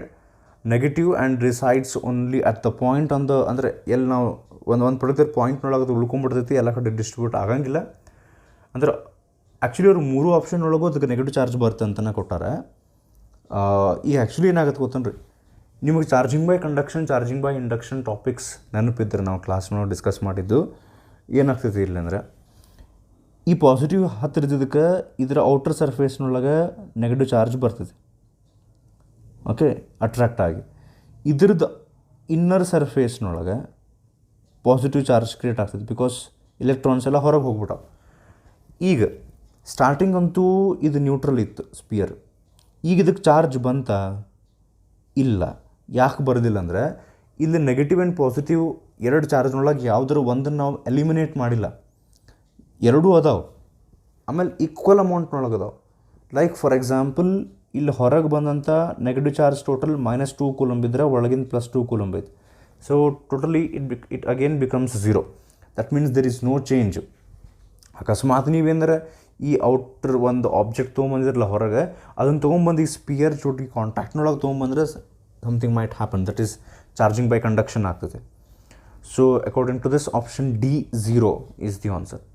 negative and resides only at the point on the, ಅಂದರೆ ಎಲ್ಲಿ ನಾವು ಒಂದು particular ಪಾಯಿಂಟ್ನೊಳಗೆ ಅದು ಉಳ್ಕೊಂಡ್ಬಿಡ್ತೈತಿ, ಎಲ್ಲ ಕಡೆ ಡಿಸ್ಟ್ರಿಬ್ಯೂಟ್ ಆಗಂಗಿಲ್ಲ. ಅಂದ್ರೆ ಆ್ಯಕ್ಚುಲಿ ಅವ್ರು 3 ಆಪ್ಷನ್ ಒಳಗೂ ಅದಕ್ಕೆ ನೆಗೆಟಿವ್ ಚಾರ್ಜ್ ಬರುತ್ತೆ ಅಂತಲೇ ಕೊಟ್ಟಾರೆ. ಈಗ ಆ್ಯಕ್ಚುಲಿ ಏನಾಗುತ್ತೆ ಗೊತ್ತನ್ರಿ, ನಿಮಗೆ charging by conduction, charging by induction topics ನೆನಪಿದ್ರೆ ನಾವು ಕ್ಲಾಸ್ನೊಳಗೆ ಡಿಸ್ಕಸ್ ಮಾಡಿದ್ದು. ಏನಾಗ್ತೈತಿ ಇಲ್ಲ ಅಂದರೆ, ಈ ಪಾಸಿಟಿವ್ ಹತ್ತಿರದಕ್ಕೆ ಇದರ ಔಟರ್ ಸರ್ಫೇಸ್ನೊಳಗೆ ನೆಗೆಟಿವ್ ಚಾರ್ಜ್ ಬರ್ತದೆ, ಓಕೆ, ಅಟ್ರಾಕ್ಟ್ ಆಗಿ. ಇದ್ರದ್ದು ಇನ್ನರ್ ಸರ್ಫೇಸ್ನೊಳಗೆ ಪಾಸಿಟಿವ್ ಚಾರ್ಜ್ ಕ್ರಿಯೇಟ್ ಆಗ್ತದೆ, ಬಿಕಾಸ್ ಇಲೆಕ್ಟ್ರಾನ್ಸ್ ಎಲ್ಲ ಹೊರಗೆ ಹೋಗ್ಬಿಟ್ಟಾವೆ. ಈಗ ಸ್ಟಾರ್ಟಿಂಗ್ ಅಂತೂ ಇದು ನ್ಯೂಟ್ರಲ್ ಇತ್ತು ಸ್ಪಿಯರ್. ಈಗ ಇದಕ್ಕೆ ಚಾರ್ಜ್ ಬಂತ ಇಲ್ಲ. ಯಾಕೆ ಬರೋದಿಲ್ಲ ಅಂದರೆ, ಇಲ್ಲಿ ನೆಗೆಟಿವ್ ಆ್ಯಂಡ್ ಪಾಸಿಟಿವ್ ಎರಡು ಚಾರ್ಜ್ನೊಳಗೆ ಯಾವುದರ ಒಂದನ್ನು ನಾವು ಎಲಿಮಿನೇಟ್ ಮಾಡಿಲ್ಲ, ಎರಡೂ ಅದಾವೆ. ಆಮೇಲೆ ಈಕ್ವಲ್ ಅಮೌಂಟ್ನೊಳಗೆ ಅದಾವೆ. ಲೈಕ್ ಫಾರ್ ಎಕ್ಸಾಂಪಲ್, ಇಲ್ಲಿ ಹೊರಗೆ ಬಂದಂಥ ನೆಗೆಟಿವ್ ಚಾರ್ಜ್ ಟೋಟಲ್ -2 ಕೂಲಂಬ್ ಇದ್ದರೆ ಒಳಗಿನ +2 ಕೂಲಂಬ್ ಐತೆ. So totally it again becomes zero. That means there is no change. ಅಕಸ್ಮಾತ್ ನೀವೇಂದ್ರೆ ಈ ಔಟ್ರ್ ಒಂದು ಆಬ್ಜೆಕ್ಟ್ ತೊಗೊಂಬಂದಿರಲ್ಲ ಹೊರಗೆ, ಅದನ್ನು ತೊಗೊಂಬಂದು ಈ ಸ್ಪಿಯರ್ ಜೊತೆಗೆ ಕಾಂಟ್ಯಾಕ್ಟ್ನೊಳಗೆ ತೊಗೊಂಬಂದ್ರೆ something might happen, that is charging by conduction ಆಗ್ತದೆ. So according to this option D, 0 is the answer.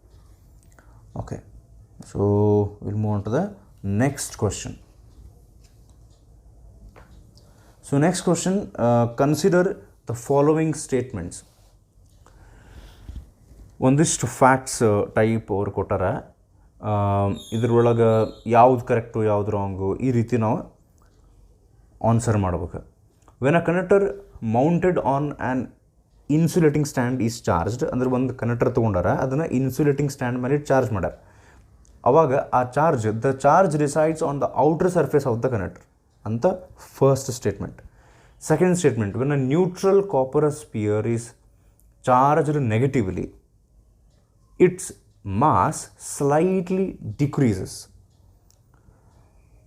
Okay, so we'll move on to the next question. So next question, consider the following statements. ಒಂದಿಷ್ಟು facts type ಅವ್ರು ಕೊಟ್ಟಾರ. ಇದ್ರೊಳಗೆ ಯಾವ್ದು correct ಯಾವ್ದು wrong ಈ ರೀತಿ ನಾವು ಆನ್ಸರ್ ಮಾಡ್ಬೇಕು. When a conductor mounted on an insulating stand is charged, ಅಂದರೆ ಒಂದು ಕನೆಕ್ಟರ್ ತೊಗೊಂಡಾರ, ಅದನ್ನು ಇನ್ಸುಲೇಟಿಂಗ್ ಸ್ಟ್ಯಾಂಡ್ ಮೇಲೆ ಚಾರ್ಜ್ ಮಾಡ್ಯಾರ. ಅವಾಗ ಆ charge, the charge resides on the outer surface of the connector ಅಂತ first statement. Second statement, when a neutral copper sphere is charged negatively, its mass slightly decreases.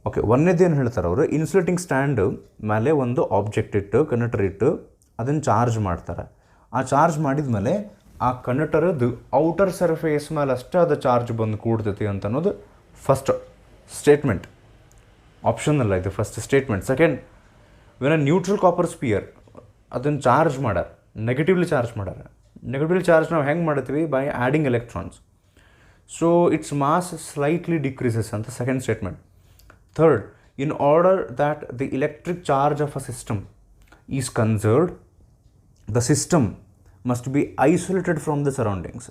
Okay, ಒಂದೇದೇನು ಹೇಳ್ತಾರೆ ಅವರು, insulating stand ಮೇಲೆ ಒಂದು object ಇಟ್ಟು, connector ಇಟ್ಟು ಅದನ್ನು charge ಮಾಡ್ತಾರೆ. ಆ ಚಾರ್ಜ್ ಮಾಡಿದ ಮೇಲೆ ಆ ಕಂಡಕ್ಟರದ್ದು ಔಟರ್ ಸರ್ಫೇಸ್ ಮೇಲೆ ಅಷ್ಟೇ ಅದು ಚಾರ್ಜ್ ಬಂದು ಕೂಡ್ತೈತಿ ಅಂತ ಅನ್ನೋದು ಫಸ್ಟ್ ಸ್ಟೇಟ್ಮೆಂಟ್. ಆಪ್ಷನಲ್ಲ ಇದು first statement. Second, when a neutral copper sphere ಅದನ್ನು ಚಾರ್ಜ್ ಮಾಡ್ಯಾರ, ನೆಗೆಟಿವ್ಲಿ ಚಾರ್ಜ್ ಮಾಡ್ಯಾರ. ನೆಗೆಟಿವ್ಲಿ ಚಾರ್ಜ್ ನಾವು ಹೆಂಗೆ ಮಾಡ್ತೀವಿ, by adding electrons. So its mass slightly decreases ಅಂತ second statement. Third, in order that the electric charge of a system is conserved, the system must be isolated from the surroundings.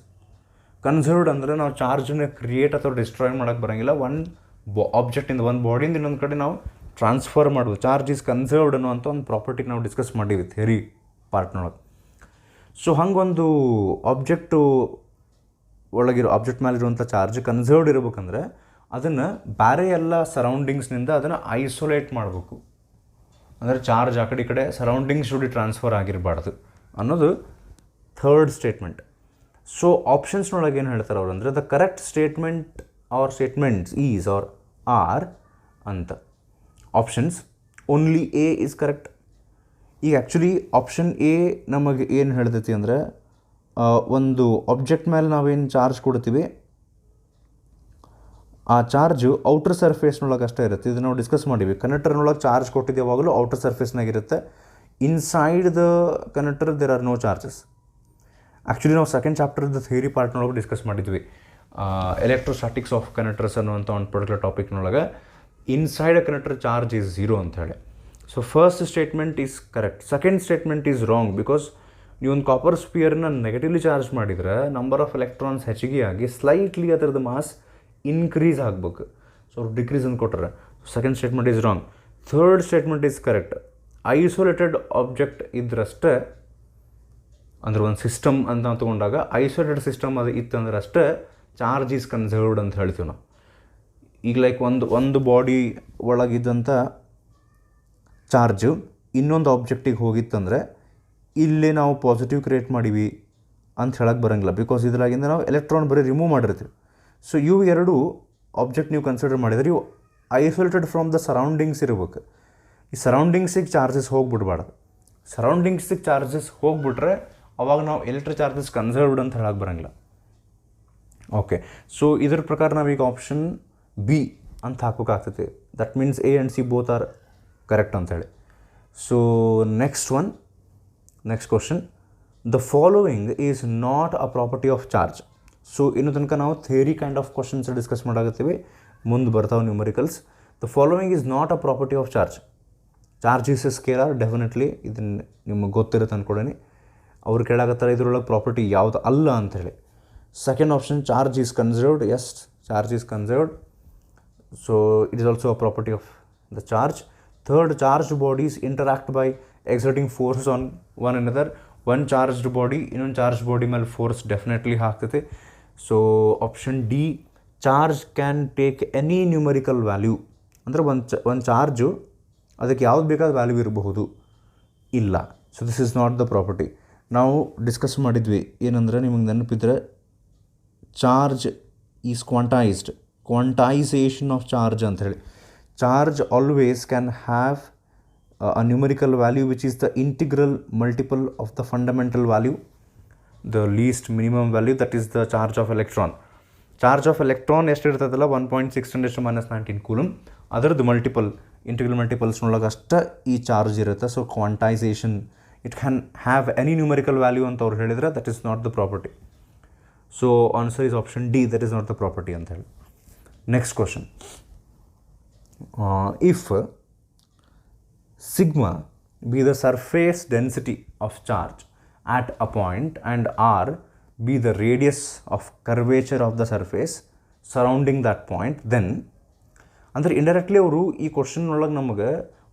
Conserved ಅಂದರೆ ನಾವು ಚಾರ್ಜನ್ನ create ಅಥವಾ destroy ಮಾಡೋಕ್ಕೆ ಬರೋಂಗಿಲ್ಲ. ಆಬ್ಜೆಕ್ಟಿಂದ ಒಂದು ಬಾಡಿಯಿಂದ ಇನ್ನೊಂದು ಕಡೆ ನಾವು ಟ್ರಾನ್ಸ್ಫರ್ ಮಾಡೋದು. ಚಾರ್ಜ್ ಈಸ್ ಕನ್ಸರ್ವ್ಡ್ ಅನ್ನೋಂಥ ಒಂದು ಪ್ರಾಪರ್ಟಿಗೆ ನಾವು ಡಿಸ್ಕಸ್ ಮಾಡೀವಿ ಥಿಯರಿ ಪಾರ್ಟ್ನೊಳಗೆ. ಸೊ ಹಂಗೊಂದು ಆಬ್ಜೆಕ್ಟು ಒಳಗಿರೋ ಆಬ್ಜೆಕ್ಟ್ ಮೇಲಿರುವಂಥ ಚಾರ್ಜ್ ಕನ್ಸರ್ವ್ಡ್ ಇರಬೇಕಂದ್ರೆ ಅದನ್ನು ಬೇರೆ ಎಲ್ಲ ಸರೌಂಡಿಂಗ್ಸ್ನಿಂದ ಅದನ್ನು ಐಸೋಲೇಟ್ ಮಾಡಬೇಕು. ಅಂದರೆ ಚಾರ್ಜ್ ಆ ಕಡೆ ಈ ಕಡೆ ಸರೌಂಡಿಂಗ್ಸ್ ಜೋಡಿ ಟ್ರಾನ್ಸ್ಫರ್ ಆಗಿರಬಾರ್ದು ಅನ್ನೋದು ಥರ್ಡ್ ಸ್ಟೇಟ್ಮೆಂಟ್. ಸೊ ಆಪ್ಷನ್ಸ್ನೊಳಗೆ ಏನು ಹೇಳ್ತಾರೆ ಅವರು ಅಂದರೆ, the correct statement or statements is or are ಅಂತ. Options, only A is correct, ಈಗ ಆ್ಯಕ್ಚುಲಿ ಆಪ್ಷನ್ ಎ ನಮಗೆ ಏನು ಹೇಳ್ತೈತಿ ಅಂದರೆ ಒಂದು ಆಬ್ಜೆಕ್ಟ್ ಮೇಲೆ ನಾವೇನು ಚಾರ್ಜ್ ಕೊಡ್ತೀವಿ ಆ ಚಾರ್ಜು ಔಟರ್ ಸರ್ಫೇಸ್ನೊಳಗೆ ಅಷ್ಟೇ ಇರುತ್ತೆ. ಇದು ನಾವು ಡಿಸ್ಕಸ್ ಮಾಡೀವಿ. ಕನೆಕ್ಟರ್ನೊಳಗೆ ಚಾರ್ಜ್ ಕೊಟ್ಟಿದ್ದು ಯಾವಾಗಲೂ ಔಟರ್ ಸರ್ಫೇಸ್ನಾಗಿರುತ್ತೆ. Inside the connector there are no charges. Actually ನಾವು ಸೆಕೆಂಡ್ ಚಾಪ್ಟರ್ದ ಥಿಯರಿ ಪಾರ್ಟ್ನೊಳಗೆ ಡಿಸ್ಕಸ್ ಮಾಡಿದ್ವಿ. ಎಲೆಕ್ಟ್ರೋಸ್ಟಾಟಿಕ್ಸ್ ಆಫ್ ಕನೆಕ್ಟರ್ಸ್ ಅನ್ನುವಂಥ ಒಂದು ಪರ್ಟಿಕ್ಯುಲರ್ ಟಾಪಿಕ್ನೊಳಗೆ inside a connector charge is zero ಅಂತ ಹೇಳಿ. So first statement is correct, second statement is wrong. Because ನೀವು ಒಂದು ಕಾಪರ್ ಸ್ಪಿಯರ್ನ ನೆಗೆಟಿವ್ಲಿ ಚಾರ್ಜ್ ಮಾಡಿದರೆ ನಂಬರ್ ಆಫ್ ಎಲೆಕ್ಟ್ರಾನ್ಸ್ ಹೆಚ್ಚಿಗೆ ಆಗಿ ಸ್ಲೈಟ್ಲಿ ಅದರದ್ದು ಮಾಸ್ ಇನ್ಕ್ರೀಸ್ ಆಗಬೇಕು. ಸೊ ಅವ್ರು ಡಿಕ್ರೀಸ್ ಅಂತ ಕೊಟ್ಟರೆ second statement is wrong. Third statement is correct. Isolated object ಇದ್ರಷ್ಟೇ, ಅಂದ್ರೆ ಒಂದು ಸಿಸ್ಟಮ್ ಅಂತ ನಾವು ತೊಗೊಂಡಾಗ ಐಸೋಲೇಟೆಡ್ ಸಿಸ್ಟಮ್ ಅದು ಇತ್ತಂದ್ರೆ ಅಷ್ಟೇ ಚಾರ್ಜ್ ಈಸ್ ಕನ್ಸರ್ವ್ಡ್ ಅಂತ ಹೇಳ್ತೀವಿ ನಾವು. ಈಗ ಲೈಕ್ ಒಂದು ಬಾಡಿ ಒಳಗಿದ್ದಂಥ ಚಾರ್ಜು ಇನ್ನೊಂದು ಆಬ್ಜೆಕ್ಟಿಗೆ ಹೋಗಿತ್ತಂದರೆ ಇಲ್ಲಿ ನಾವು ಪಾಸಿಟಿವ್ ಕ್ರಿಯೇಟ್ ಮಾಡೀವಿ ಅಂತ ಹೇಳಕ್ಕೆ ಬರೋಂಗಿಲ್ಲ. ಬಿಕಾಸ್ ಇದ್ರಾಗಿಂದ ನಾವು ಎಲೆಕ್ಟ್ರಾನ್ ಬರೀ ರಿಮೂವ್ ಮಾಡಿರ್ತೀವಿ. ಸೊ ಇವು ಎರಡು ಆಬ್ಜೆಕ್ಟ್ ನೀವು ಕನ್ಸಿಡರ್ ಮಾಡಿದರೆ ಇವು ಐಸೋಲೇಟೆಡ್ ಫ್ರಮ್ ದ ಸರೌಂಡಿಂಗ್ಸ್ ಇರಬೇಕು. ಈ ಸರೌಂಡಿಂಗ್ಸಿಗೆ ಚಾರ್ಜಸ್ ಹೋಗ್ಬಿಡ್ಬಾರ್ದು. ಸರೌಂಡಿಂಗ್ಸಿಗೆ ಚಾರ್ಜಸ್ ಹೋಗ್ಬಿಟ್ರೆ ಅವಾಗ ನಾವು ಎಲೆಕ್ಟ್ರಿಕ್ ಚಾರ್ಜಸ್ ಕನ್ಸರ್ವ್ಡ್ ಅಂತ ಹೇಳಕ್ಕೆ ಬರೋಂಗಿಲ್ಲ. ಓಕೆ, ಸೊ ಇದ್ರ ಪ್ರಕಾರ ನಾವೀಗ ಆಪ್ಷನ್ ಬಿ ಅಂತ ಹಾಕೋಕ್ಕಾಗ್ತೈತಿ. That means A and C both are correct ಅಂಥೇಳಿ. So next question, the following is not a property of charge. So ಇನ್ನು ತನಕ ನಾವು theory kind of questions discuss ಮಾಡಾಕತ್ತೀವಿ, ಮುಂದೆ ಬರ್ತಾವೆ numericals. The following is not a property of charge. Charge is a scalar, definitely ಇದನ್ನು ನಿಮಗೆ ಗೊತ್ತಿರುತ್ತೆ ಅಂದ್ಕೊಡೇನಿ. ಅವ್ರು ಕೇಳಾಕತ್ತಾರೆ ಇದ್ರೊಳಗೆ ಪ್ರಾಪರ್ಟಿ ಯಾವುದು ಅಲ್ಲ ಅಂಥೇಳಿ. Second option, charge is conserved. Yes, charge is conserved. So it is also a property of the charge. Third, charged bodies interact by exerting force on one another. One charged body ಇನ್ನೊಂದು charge body ಮೇಲೆ force definitely ಹಾಕ್ತೈತೆ. So option D, charge can take any numerical value. ಅಂದರೆ ಒಂದು charge ಅದಕ್ಕೆ ಯಾವ್ದು ಬೇಕಾದ value ಇರಬಹುದು, ಇಲ್ಲ. So this is not the property. ನಾವು ಡಿಸ್ಕಸ್ ಮಾಡಿದ್ವಿ ಏನಂದರೆ, ನಿಮಗೆ ನೆನಪಿದ್ರೆ charge is quantized, quantization of charge ಅಂಥೇಳಿ. Charge always can have a numerical value which is the integral multiple of the fundamental value, the least minimum value, that is the charge of electron. Charge of electron ಎಷ್ಟು ಇರ್ತದಲ್ಲ 1.6 × 10⁻⁹ coulomb, ಅದರದ್ದು multiple integral ಮಲ್ಟಿಪಲ್ಸ್ನೊಳಗೆ ಅಷ್ಟೇ ಈ charge ಇರುತ್ತೆ. So quantisation, it can have any numerical value ಅಂತ ಅವ್ರು ಹೇಳಿದರೆ that is not the property. So answer is option D, that is not the property ಅಂತ ಹೇಳಿ. Next question, if sigma be the surface density of charge at a point and r be the radius of curvature of the surface surrounding that point, then ಅಂದರೆ indirectly ಅವರು ಈ question ಒಳಗೆ ನಮಗೆ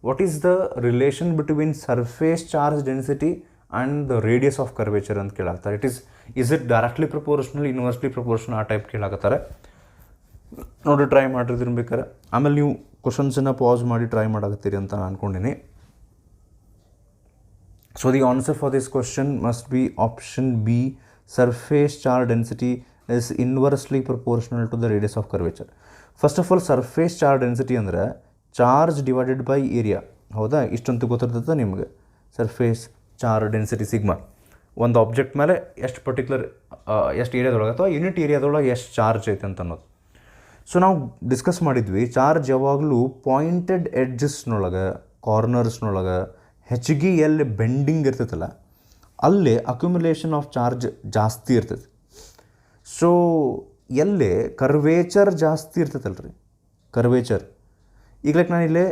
what is the relation between surface charge density and the radius of curvature ಅಂತ ಕೇಳಾಗ್ತಾರೆ. Is it directly proportional, inversely proportional, ಆ type ಕೇಳಾಕತ್ತಾರೆ. ನೋಡಿ ಟ್ರೈ ಮಾಡಿರ್ತೀನಿ ಬೇಕಾರೆ, ಆಮೇಲೆ ನೀವು ಕ್ವಶನ್ಸನ್ನು ಪಾಸ್ ಮಾಡಿ ಟ್ರೈ ಮಾಡಾಕತ್ತೀರಿ ಅಂತ ನಾನು ಅಂದ್ಕೊಂಡಿನಿ. So the answer for this question must be option B, surface charge density is inversely proportional to the radius of curvature. First of all surface charge density ಅಂದರೆ ಚಾರ್ಜ್ ಡಿವೈಡೆಡ್ ಬೈ ಏರಿಯಾ, ಹೌದಾ? ಇಷ್ಟಂತೂ ಗೊತ್ತಿರ್ತದೆ ನಿಮಗೆ. Surface charge density sigma, ಒಂದು object ಮೇಲೆ ಎಷ್ಟು particular ಎಷ್ಟು ಏರಿಯಾದೊಳಗೆ ಅಥವಾ ಯೂನಿಟ್ ಏರಿಯಾದೊಳಗೆ ಎಷ್ಟು ಚಾರ್ಜ್ ಐತೆ ಅಂತ ಅನ್ನೋದು. ಸೊ ನಾವು ಡಿಸ್ಕಸ್ ಮಾಡಿದ್ವಿ, ಚಾರ್ಜ್ ಯಾವಾಗಲೂ ಪಾಯಿಂಟೆಡ್ ಎಡ್ಜಸ್ನೊಳಗೆ, ಕಾರ್ನರ್ಸ್ನೊಳಗೆ ಹೆಚ್ಚಿಗೆ ಎಲ್ಲಿ ಬೆಂಡಿಂಗ್ ಇರ್ತೈತಲ್ಲ ಅಲ್ಲೇ ಅಕ್ಯುಮುಲೇಷನ್ ಆಫ್ ಚಾರ್ಜ್ ಜಾಸ್ತಿ ಇರ್ತೈತಿ. ಸೊ ಎಲ್ಲೇ ಕರ್ವೇಚರ್ ಜಾಸ್ತಿ ಇರ್ತೈತಲ್ಲ ರೀ, ಕರ್ವೇಚರ್. ಈಗ ಲೈಕ್ ನಾನು ಇಲ್ಲೇ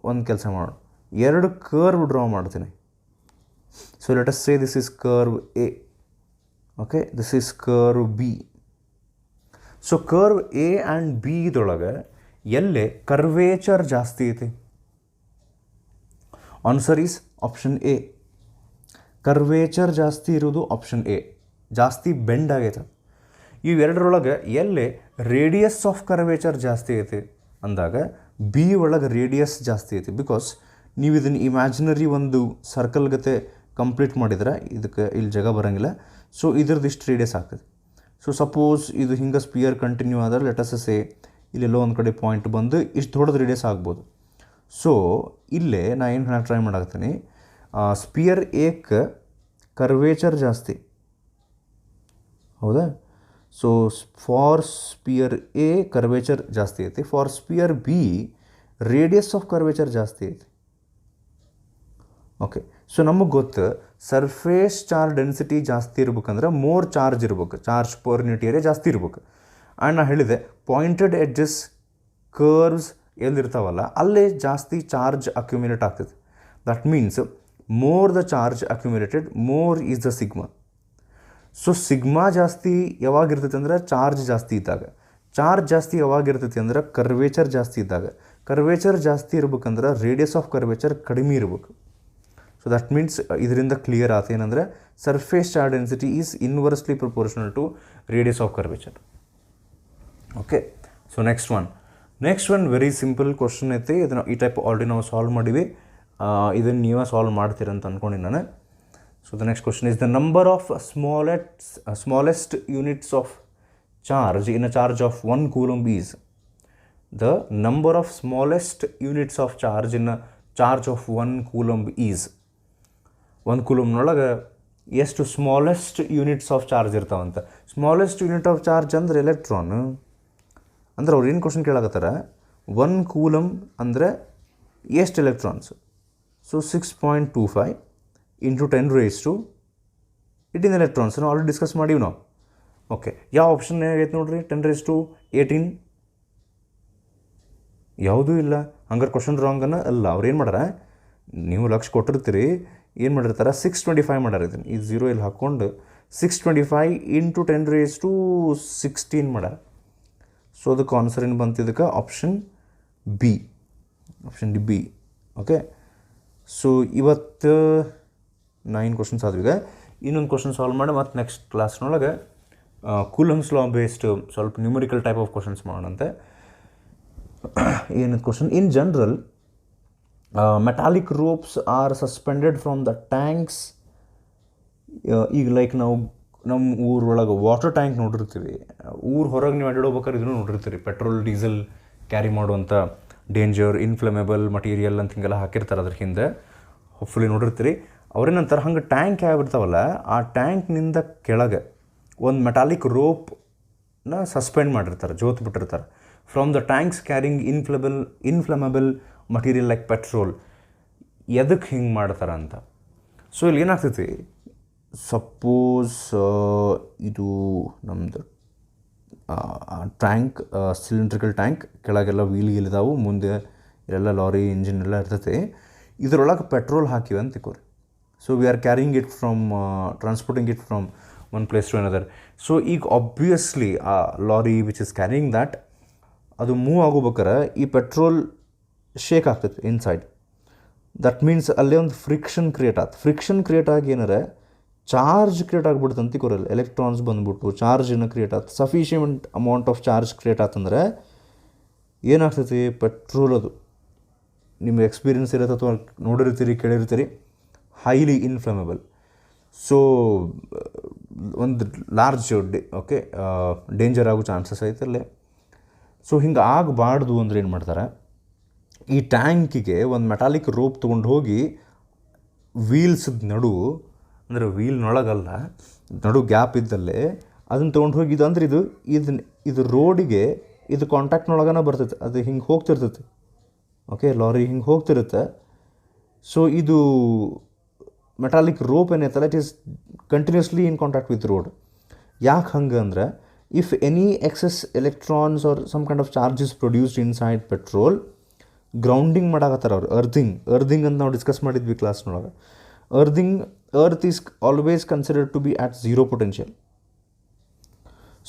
ಒಂದು ಕೆಲಸ ಮಾಡೋಣ, ಎರಡು ಕರ್ವ್ ಡ್ರಾ ಮಾಡ್ತೀನಿ. So let us say this is curve A, okay, this is curve B. So curve A and B ಇದೊಳಗೆ ಎಲ್ಲೇ ಕರ್ವೇಚರ್ ಜಾಸ್ತಿ ಐತಿ? Answer is option A. Curvature ಜಾಸ್ತಿ ಇರೋದು ಆಪ್ಷನ್ ಎ, ಜಾಸ್ತಿ ಬೆಂಡ್ ಆಗೈತೆ. ಇವೆರಡರೊಳಗೆ ಎಲ್ಲೇ ರೇಡಿಯಸ್ ಆಫ್ ಕರ್ವೇಚರ್ ಜಾಸ್ತಿ ಐತಿ ಅಂದಾಗ ಬಿ ಒಳಗೆ ರೇಡಿಯಸ್ ಜಾಸ್ತಿ ಐತಿ. ಬಿಕಾಸ್ ನೀವು ಇದನ್ನು ಇಮ್ಯಾಜಿನರಿ ಒಂದು ಸರ್ಕಲ್ ಗತೆ ಕಂಪ್ಲೀಟ್ ಮಾಡಿದ್ರೆ ಇದಕ್ಕೆ ಇಲ್ಲಿ ಜಾಗ ಬರೋಂಗಿಲ್ಲ. ಸೊ ಇದ್ರದ್ದು ಇಷ್ಟು ರೇಡಿಯಸ್ ಆಗ್ತದೆ. ಸೊ ಸಪೋಸ್ ಇದು ಹಿಂಗೆ ಸ್ಪಿಯರ್ ಕಂಟಿನ್ಯೂ ಆದರೆ ಲೆಟಸ್ ಸೇ ಇಲ್ಲೆಲ್ಲೋ ಒಂದು ಕಡೆ ಪಾಯಿಂಟ್ ಬಂದು ಇಷ್ಟು ದೊಡ್ಡದು ರೇಡಿಯಸ್ ಆಗ್ಬೋದು. ಸೊ ಇಲ್ಲೇ ನಾನು ಏನು ಟ್ರೈ ಮಾಡಾಕ್ತೀನಿ, ಸ್ಪಿಯರ್ ಎಕ್ಕೆ ಕರ್ವೇಚರ್ ಜಾಸ್ತಿ, ಹೌದಾ? So for sphere A curvature ಜಾಸ್ತಿ ಐತಿ, for sphere B radius of curvature ಜಾಸ್ತಿ ಐತಿ. ಓಕೆ, ಸೊ ನಮಗೆ ಗೊತ್ತು ಸರ್ಫೇಸ್ ಚಾರ್ಜ್ ಡೆನ್ಸಿಟಿ ಜಾಸ್ತಿ ಇರ್ಬೇಕಂದ್ರೆ ಮೋರ್ ಚಾರ್ಜ್ ಇರ್ಬೇಕು, ಚಾರ್ಜ್ ಪರ್ ಯೂನಿಟ್ ಏರಿಯಾ ಜಾಸ್ತಿ ಇರ್ಬೇಕು. ಆ್ಯಂಡ್ ನಾನು ಹೇಳಿದೆ ಪಾಯಿಂಟೆಡ್ ಎಡ್ಜಸ್ ಕರ್ವ್ಸ್ ಎಲ್ಲಿರ್ತಾವಲ್ಲ ಅಲ್ಲೇ ಜಾಸ್ತಿ ಚಾರ್ಜ್ ಅಕ್ಯುಮಿಲೇಟ್ ಆಗ್ತದೆ. That means more the charge accumulated more is the sigma. So sigma ಜಾಸ್ತಿ ಯಾವಾಗಿರ್ತೈತೆ ಅಂದ್ರೆ ಚಾರ್ಜ್ ಜಾಸ್ತಿ ಇದ್ದಾಗ, ಚಾರ್ಜ್ ಜಾಸ್ತಿ ಯಾವಾಗಿರ್ತೈತಿ ಅಂದ್ರೆ ಕರ್ವೇಚರ್ ಜಾಸ್ತಿ ಇದ್ದಾಗ, ಕರ್ವೇಚರ್ ಜಾಸ್ತಿ ಇರ್ಬೇಕಂದ್ರೆ ರೇಡಿಯಸ್ ಆಫ್ ಕರ್ವೇಚರ್ ಕಡಿಮೆ ಇರಬೇಕು. ಸೊ ದಟ್ ಮೀನ್ಸ್ ಇದರಿಂದ ಕ್ಲಿಯರ್ ಆತ ಏನಂದರೆ surface charge density is inversely proportional to radius of curvature. Okay, so next one very simple question ಐತಿ. ಇದನ್ನು ಈ ಟೈಪ್ ಆಲ್ರೆಡಿ ನಾವು ಸಾಲ್ವ್ ಮಾಡಿವಿ, ಇದನ್ನು ನೀವೇ ಸಾಲ್ವ್ ಮಾಡ್ತೀರಂತ ಅಂದ್ಕೊಂಡು ನಾನು. So the next question is the number of smallest units of charge in a charge of 1 coulomb is. The number of smallest units of charge in a charge of 1 coulomb is. 1 ಕೂಲಂಬ್ನೊಳಗೆ ಎಷ್ಟು smallest units of charge ಇರ್ತಾವಂತ. Smallest unit of charge ಅಂದ್ರೆ electron. ಅಂದ್ರೆ ಅವ್ರು ಏನು question ಕೇಳಾಕತ್ತಾರ, 1 coulomb ಅಂದರೆ ಎಷ್ಟು ಎಲೆಕ್ಟ್ರಾನ್ಸ್. ಸೊ 6.25 ಇಂಟು 10⁻18 ಎಲೆಕ್ಟ್ರಾನ್ಸ್ ನಾವು ಆಲ್ರೆಡಿ ಡಿಸ್ಕಸ್ ಮಾಡೀವಿ ನಾವು. ಓಕೆ, ಯಾವ ಆಪ್ಷನ್ ಏನಾಗೈತೆ ನೋಡ್ರಿ, 10⁻18 ಯಾವುದೂ ಇಲ್ಲ. ಹಂಗಾರೆ ಕ್ವಶನ್ ರಾಂಗನ ಅಲ್ಲ. ಅವ್ರು ಏನು ಮಾಡ್ಯಾರ, ನೀವು ಲಕ್ಷ ಕೊಟ್ಟಿರ್ತೀರಿ, ಏನು ಮಾಡಿರ್ತಾರೆ 625 ಮಾಡ್ಯಾರ. ಇದನ್ನು ಈ 0 ಇಲ್ಲಿ ಹಾಕ್ಕೊಂಡು 625 ಇಂಟು 10⁻16 ಮಾಡ್ಯಾರ. ಸೊ ಅದಕ್ಕೆ ಆನ್ಸರ್ ಏನು ಬಂತು, ಇದಕ್ಕೆ ಆಪ್ಷನ್ ಬಿ. ಓಕೆ, ಸೊ ಇವತ್ತು 9 ಕ್ವಶನ್ಸ್ ಆದ್ವು. ಈಗ ಇನ್ನೊಂದು ಕ್ವಶನ್ ಸಾಲ್ವ್ ಮಾಡಿ ಮತ್ತು ನೆಕ್ಸ್ಟ್ ಕ್ಲಾಸ್ನೊಳಗೆ ಕೂಲಮ್ಸ್ ಲಾ ಬೇಸ್ಡ್ ಸ್ವಲ್ಪ ನ್ಯೂಮರಿಕಲ್ ಟೈಪ್ ಆಫ್ ಕ್ವಶನ್ಸ್ ಮಾಡೋಣಂತೆ. ಏನದು question, in general metallic ropes are suspended from the tanks. ಈಗ ಲೈಕ್ ನಾವು ನಮ್ಮ ಊರೊಳಗೆ ವಾಟರ್ ಟ್ಯಾಂಕ್ ನೋಡಿರ್ತೀವಿ, ಊರು ಹೊರಗೆ ನೀವು ಅಡ್ಡಾಡ್ಬೇಕಾದ್ರೆ ಇದನ್ನು ನೋಡಿರ್ತೀರಿ, ಪೆಟ್ರೋಲ್ ಡೀಸೆಲ್ ಕ್ಯಾರಿ ಮಾಡುವಂಥ ಡೇಂಜರ್ ಇನ್ಫ್ಲಮೇಬಲ್ ಮಟೀರಿಯಲ್ ಅಂತ ಹಿಂಗೆಲ್ಲ ಹಾಕಿರ್ತಾರೆ ಅದ್ರ ಹಿಂದೆ, ಹೋಪ್ಫುಲಿ ನೋಡಿರ್ತೀರಿ. ಅವ್ರೇನಂತಾರೆ ಹಂಗೆ ಟ್ಯಾಂಕ್ ಯಾವಿರ್ತಾವಲ್ಲ ಆ ಟ್ಯಾಂಕ್ನಿಂದ ಕೆಳಗೆ ಒಂದು ಮೆಟಾಲಿಕ್ ರೋಪ್ನ ಸಸ್ಪೆಂಡ್ ಮಾಡಿರ್ತಾರೆ, ಜೋತ್ ಬಿಟ್ಟಿರ್ತಾರೆ. From the tanks carrying inflammable material like petrol. ಎದಕ್ಕೆ ಹಿಂಗೆ ಮಾಡ್ತಾರೆ ಅಂತ. ಸೊ ಇಲ್ಲಿ ಏನಾಗ್ತೈತಿ, ಸಪೋಸ್ ಇದು ನಮ್ಮದು ಟ್ಯಾಂಕ್ ಸಿಲಿಂಡ್ರಿಕಲ್ ಟ್ಯಾಂಕ್, ಕೆಳಗೆಲ್ಲ ವೀಲ್ ಇದಾವೆ, ಮುಂದೆ ಎಲ್ಲ ಲಾರಿ ಇಂಜಿನ್ ಎಲ್ಲ ಇರ್ತೈತಿ. ಇದರೊಳಗೆ ಪೆಟ್ರೋಲ್ ಹಾಕಿವೆ ಅಂತ ತಿಳ್ಕೊರಿ. So we are carrying it from transporting it from one place to another. So ಈಗ ಆಬ್ವಿಯಸ್ಲಿ ಆ lorry which is carrying that ಅದು ಮೂವ್ ಆಗೋಬೇಕಾರೆ ಈ ಪೆಟ್ರೋಲ್ ಶೇಕ್ ಆಗ್ತೈತೆ ಇನ್ಸೈಡ್. ದಟ್ ಮೀನ್ಸ್ ಅಲ್ಲೇ ಒಂದು ಫ್ರಿಕ್ಷನ್ ಕ್ರಿಯೇಟ್ ಆಗಿ ಏನಾರ ಚಾರ್ಜ್ ಕ್ರಿಯೇಟ್ ಆಗಿಬಿಡುತ್ತೆ ಅಂತ ತಿಳ್ಕೊರಲ್ಲ. ಎಲೆಕ್ಟ್ರಾನ್ಸ್ ಬಂದುಬಿಟ್ಟು ಚಾರ್ಜನ್ನು ಕ್ರಿಯೇಟ್ ಆಗ್ತದೆ. Sufficient amount of charge create ಆತಂದ್ರೆ ಏನಾಗ್ತೈತಿ, ಪೆಟ್ರೋಲ್ ಅದು ನಿಮ್ಗೆ ಎಕ್ಸ್ಪೀರಿಯನ್ಸ್ ಇರುತ್ತೆ ಅಥವಾ ನೋಡಿರ್ತೀರಿ ಕೇಳಿರ್ತೀರಿ, ಹೈಲಿ ಇನ್ಫ್ಲಮೇಬಲ್. ಸೊ ಒಂದು ಲಾರ್ಜ್ ಡೇಂಜರ್ ಆಗೋ ಚಾನ್ಸಸ್ ಐತಲ್ಲೇ. ಸೊ ಹಿಂಗೆ ಆಗಬಾರ್ದು ಅಂದರೆ ಏನು ಮಾಡ್ತಾರೆ, ಈ ಟ್ಯಾಂಕಿಗೆ ಒಂದು ಮೆಟಾಲಿಕ್ ರೋಪ್ ತೊಗೊಂಡು ಹೋಗಿ ವೀಲ್ಸದ ನಡು, ಅಂದರೆ ವೀಲ್ನೊಳಗಲ್ಲ, ನಡು ಗ್ಯಾಪ್ ಇದ್ದಲ್ಲೇ ಅದನ್ನು ತೊಗೊಂಡು ಹೋಗಿ ಇದು ಅಂದ್ರೆ ಇದು ರೋಡಿಗೆ ಇದು ಕಾಂಟ್ಯಾಕ್ಟ್ನೊಳಗನ ಬರ್ತೈತೆ, ಅದು ಹಿಂಗೆ ಹೋಗ್ತಿರ್ತೈತೆ. ಓಕೆ, ಲಾರಿ ಹಿಂಗೆ ಹೋಗ್ತಿರುತ್ತೆ. ಸೊ ಇದು ಮೆಟಾಲಿಕ್ ರೋಪ್ ಏನೈತಲ್ಲ it is continuously in contact with road. ಯಾಕೆ ಹಂಗೆ ಅಂದ್ರೆ if any excess electrons or some kind of charge is produced inside petrol, grounding ಮಾಡಾಕತ್ತಾರ ಅವ್ರು. ಅರ್ದಿಂಗ್ ಅಂತ ನಾವು ಡಿಸ್ಕಸ್ ಮಾಡಿದ್ವಿ ಕ್ಲಾಸ್ನೊಳಗೆ. Earth is always considered to be at zero potential.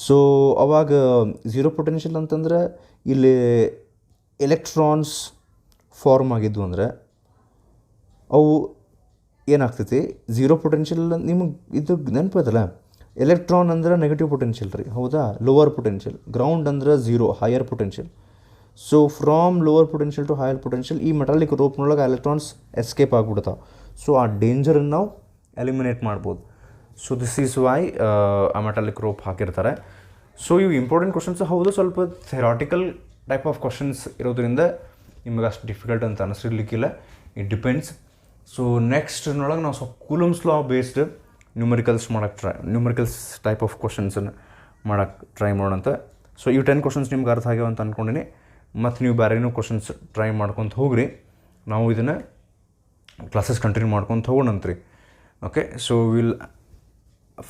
So ಅವಾಗ ಝೀರೋ ಪೊಟೆನ್ಷಿಯಲ್ ಅಂತಂದ್ರೆ ಇಲ್ಲಿ ಎಲೆಕ್ಟ್ರಾನ್ಸ್ ಫಾರ್ಮ್ ಆಗಿದ್ವು ಅಂದರೆ ಅವು ಏನಾಗ್ತೈತಿ, ಝೀರೋ ಪೊಟೆನ್ಷಿಯಲ್ ನಿಮಗೆ ಇದು ನೆನಪೈತಲ್ಲ. ಎಲೆಕ್ಟ್ರಾನ್ ಅಂದ್ರೆ ನೆಗೆಟಿವ್ ಪೊಟೆನ್ಷಿಯಲ್ ರೀ, ಹೌದಾ, ಲೋವರ್ ಪೊಟೆನ್ಷಿಯಲ್. ಗ್ರೌಂಡ್ ಅಂದ್ರೆ zero, higher potential. So from lower potential to higher potential ಈ ಮೆಟಾಲಿಕ್ ರೋಪ್ನೊಳಗೆ ಎಲೆಕ್ಟ್ರಾನ್ಸ್ ಎಸ್ಕೇಪ್ ಆಗಿಬಿಡ್ತಾವೆ. ಸೊ ಆ ಡೇಂಜರನ್ನು ನಾವು ಎಲಿಮಿನೇಟ್ ಮಾಡ್ಬೋದು. ಸೊ ದಿಸ್ ಈಸ್ ವೈ ಆ ಮೆಟಾಲಿಕ್ ರೋಪ್ ಹಾಕಿರ್ತಾರೆ. ಸೊ ಇವು ಇಂಪಾರ್ಟೆಂಟ್ ಕ್ವಶನ್ಸ್ ಹೌದು, ಸ್ವಲ್ಪ ಥೆರಾಟಿಕಲ್ ಟೈಪ್ ಆಫ್ ಕ್ವಶನ್ಸ್ ಇರೋದ್ರಿಂದ ನಿಮಗೆ ಅಷ್ಟು ಡಿಫಿಕಲ್ಟ್ ಅಂತ ಅನಿಸಿರ್ಲಿಕ್ಕಿಲ್ಲ. It depends. ಸೊ ನೆಕ್ಸ್ಟ್ನೊಳಗೆ ನಾವು ಸ್ವಲ್ಪ Coulomb's law based numericals type of ಕ್ವಶನ್ಸನ್ನು ಮಾಡೋಕ್ಕೆ ಟ್ರೈ ಮಾಡೋಣಂತ. ಸೊ ಈ 10 ಕ್ವಶನ್ಸ್ ನಿಮ್ಗೆ ಅರ್ಥ ಆಗ್ಯಾವ ಅಂತ ಅಂದ್ಕೊಂಡಿನಿ. ಮತ್ತು ನೀವು ಬೇರೆನೂ ಕ್ವಶನ್ಸ್ ಟ್ರೈ ಮಾಡ್ಕೊತ ಹೋಗ್ರಿ. ನಾವು ಇದನ್ನು ಕ್ಲಾಸಸ್ ಕಂಟಿನ್ಯೂ ಮಾಡ್ಕೊತ ಹೋಗೋಣಂತ್ರಿ. Okay, so will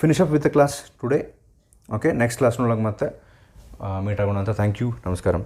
finish up with the class today. Okay, next ಕ್ಲಾಸ್ನೊಳಗೆ ಮತ್ತೆ ಮೀಟ್ ಆಗೋಣ ಅಂತ. ಥ್ಯಾಂಕ್ ಯು, ನಮಸ್ಕಾರ.